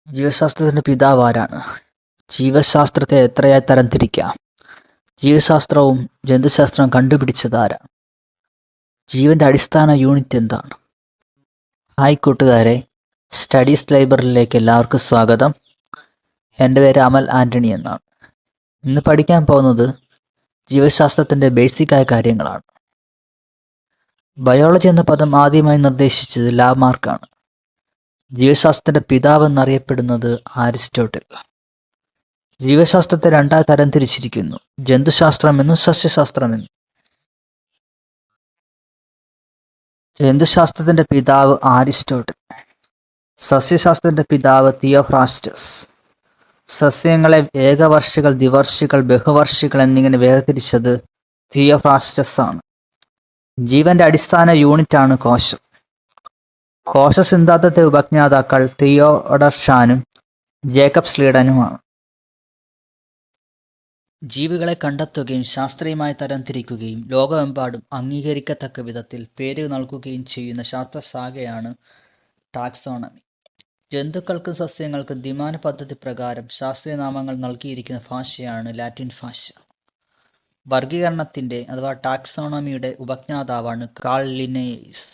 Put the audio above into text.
ജീവശാസ്ത്രത്തിന്റെ പിതാവ് ആരാണ്? ജീവശാസ്ത്രത്തെ എത്രയായി തരംതിരിക്കാം? ജീവശാസ്ത്രവും ജന്തുശാസ്ത്രവും കണ്ടുപിടിച്ചതാരാണ്? ജീവന്റെ അടിസ്ഥാന യൂണിറ്റ് എന്താണ്? ഹായ് കൂട്ടുകാരെ, സ്റ്റഡീസ് ലൈബ്രറിയിലേക്ക് എല്ലാവർക്കും സ്വാഗതം. എൻ്റെ പേര് അമൽ ആന്റണി എന്നാണ്. ഇന്ന് പഠിക്കാൻ പോകുന്നത് ജീവശാസ്ത്രത്തിന്റെ ബേസിക്കായ കാര്യങ്ങളാണ്. ബയോളജി എന്ന പദം ആദ്യമായി നിർദ്ദേശിച്ചത് ലാമാർക്കാണ്. ജീവശാസ്ത്രത്തിന്റെ പിതാവ് എന്നറിയപ്പെടുന്നത് അരിസ്റ്റോട്ടിൽ. ജീവശാസ്ത്രത്തെ രണ്ടായി തരംതിരിച്ചിരിക്കുന്നു: ജന്തുശാസ്ത്രമെന്നും സസ്യശാസ്ത്രമെന്നും. ജന്തുശാസ്ത്രത്തിന്റെ പിതാവ് അരിസ്റ്റോട്ടിൽ. സസ്യശാസ്ത്രത്തിന്റെ പിതാവ് തിയോഫ്രാസ്റ്റസ്. സസ്യങ്ങളെ ഏകവർഷികൾ, ദ്വിവർഷികൾ, ബഹുവർഷികൾ എന്നിങ്ങനെ വേർതിരിച്ചത് തിയോഫ്രാസ്റ്റസ് ആണ്. ജീവന്റെ അടിസ്ഥാന യൂണിറ്റാണ് കോശം. കോശസിദ്ധാന്തത്തെ ഉപജ്ഞാതാക്കൾ തിയോഡർ ഷാനും ജേക്കബ് സ്ലീഡനുമാണ്. ജീവികളെ കണ്ടെത്തുകയും ശാസ്ത്രീയമായി തരംതിരിക്കുകയും ലോകമെമ്പാടും അംഗീകരിക്കത്തക്ക വിധത്തിൽ പേര് നൽകുകയും ചെയ്യുന്ന ശാസ്ത്രശാഖയാണ് ടാക്സോണമി. ജന്തുക്കൾക്കും സസ്യങ്ങൾക്കും ദ്വിമാന പദ്ധതി പ്രകാരം ശാസ്ത്രീയ നാമങ്ങൾ നൽകിയിരിക്കുന്ന ഭാഷയാണ് ലാറ്റിൻ ഭാഷ. വർഗീകരണത്തിന്റെ അഥവാ ടാക്സോണമിയുടെ ഉപജ്ഞാതാവാണ് കാൾ ലിന്നേയസ്.